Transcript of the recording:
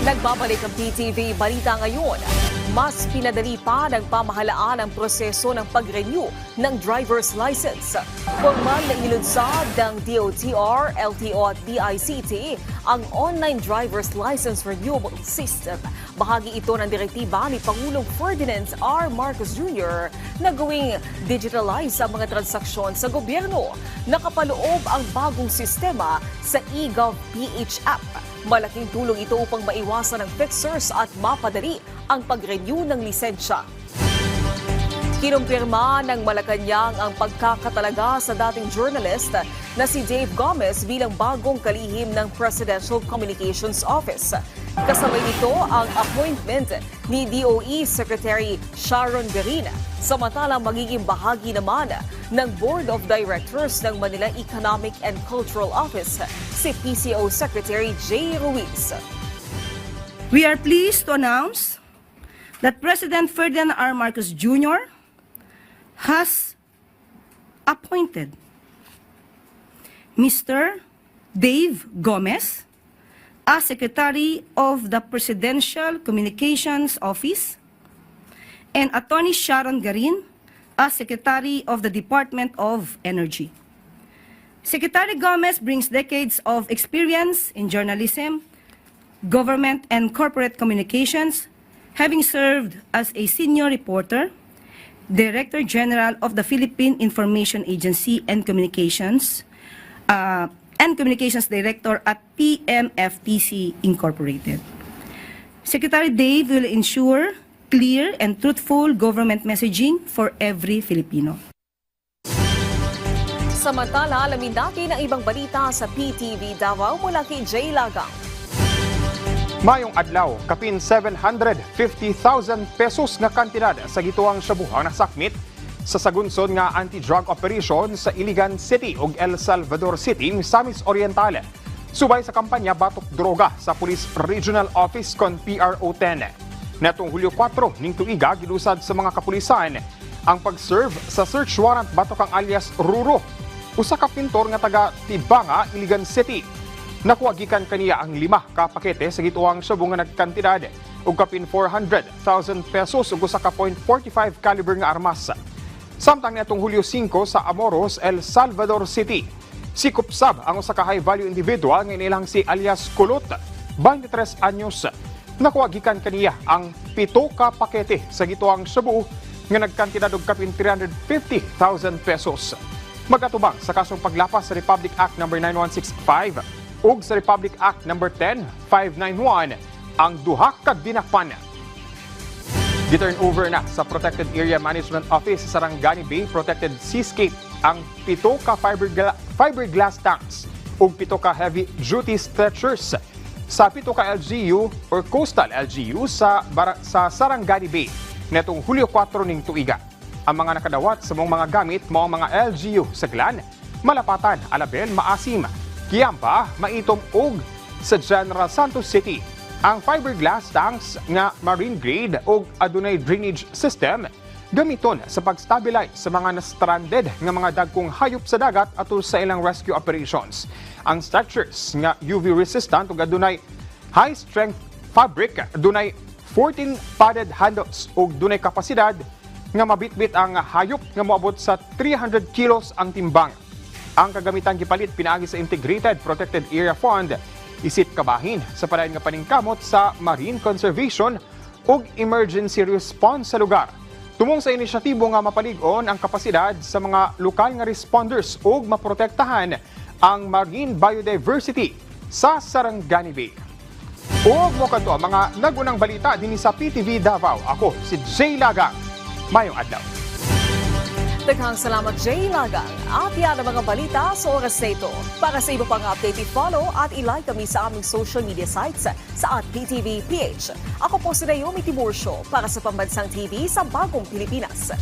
Nagbabalik ang PTV Balita ngayon. Mas pinadali pa ng pamahalaan ang proseso ng pag-renew ng driver's license. Formal na ilunsad ng DOTR, LTO at DICT ang online driver's license renewal system. Bahagi ito ng direktiba ni Pangulong Ferdinand R. Marcos Jr. na gawing digitalize ang mga transaksyon sa gobyerno. Nakapaloob ang bagong sistema sa eGov.ph app. Malaking tulong ito upang maiwasan ang fixers at mapadali ang pag-renew ng lisensya. Kinumpirma ng Malacanang ang pagkakatalaga sa dating journalist na si Dave Gomez bilang bagong kalihim ng Presidential Communications Office. Kasabay nito ang appointment ni DOE Secretary Sharon Garin, samantalang magiging bahagi naman ng Board of Directors ng Manila Economic and Cultural Office si PCO Secretary Jay Ruiz. We are pleased to announce that President Ferdinand R. Marcos Jr. has appointed Mr. Dave Gomez as Secretary of the Presidential Communications Office and Attorney Sharon Garin as Secretary of the Department of Energy. Secretary Gomez brings decades of experience in journalism, government and corporate communications, having served as a senior reporter, Director General of the Philippine Information Agency and Communications Director at PMFTC Incorporated. Secretary Dave will ensure clear and truthful government messaging for every Filipino. Samantala, alamin natin ang ibang balita sa PTV Davao mula kay Jay Lagang. Mayong adlaw, kapin 750,000 pesos nga kantidad sa gituang shabuhang nasakmit sa sagunsod nga anti-drug operation sa Iligan City ug El Salvador City, Misamis Oriental. Subay sa kampanya Batok Droga sa Police Regional Office kon PRO10. Netong Hulyo 4 ning tuiga gilusad sa mga kapulisan ang pag-serve sa search warrant batok ang alias Ruro, usa ka pintor nga taga Tibanga, Iligan City. Nakuha gikan kaniya ang 5 ka pakete sa gituang shabu nga nagkantidad ug kapin 400,000 pesos ug usa ka .45 caliber nga armas. Samtang netong Hulyo 5 sa Amoros, El Salvador City, si Kupsab ang usa ka high-value individual nga inilang si alias Kulot, 23 anyos. Nakuha gikan kaniya ang 7 ka pakete sa gituang shabu nga nagkantidad og kapin 350,000 pesos. Magatubang sa kasong paglapas sa Republic Act No. 9165 ug sa Republic Act No. 10591 ang duha ka dinakpan. Giturn over na sa Protected Area Management Office sa Sarangani Bay Protected Seascape ang 7 ka fiberglass tanks ug 7 ka heavy duty stretchers sa 7 ka LGU or coastal LGU sa Sarangani Bay netong Hulyo 4 ning tuiga. Ang mga nakadawat sa mga gamit mao ang mga LGU sa Glan, Malapatan, Alabel, Maasim, Kiampa, Maitom ug sa General Santos City. Ang fiberglass tanks nga marine grade ug adunay drainage system gamiton sa pag-stabilize sa mga na-stranded nga mga dagkong hayop sa dagat atol sa ilang rescue operations. Ang stretchers nga UV resistant ug adunay high strength fabric, adunay 14 padded handles ug dunay kapasidad nga mabitbit ang hayop nga moabot sa 300 kilos ang timbang. Ang kagamitan gipalit pinaagi sa Integrated Protected Area Fund, isip kabahin sa padayon nga paningkamot sa marine conservation ug emergency response sa lugar. Tumong sa inisyatibo nga mapalig-on ang kapasidad sa mga lokal nga responders ug maprotektahan ang marine biodiversity sa Sarangani Bay. Ug mo kadto mga nagunang balita dinhi sa PTV Davao. Ako si Jay Lagang. Mayong adlaw. Daghang salamat Jay Lagang. At yan ang mga balita sa oras na ito. Para sa iba pang update, i-follow at i-like kami sa aming social media sites sa @PTVPH. Ako po si Naomi Tiburcio para sa Pambansang TV sa Bagong Pilipinas.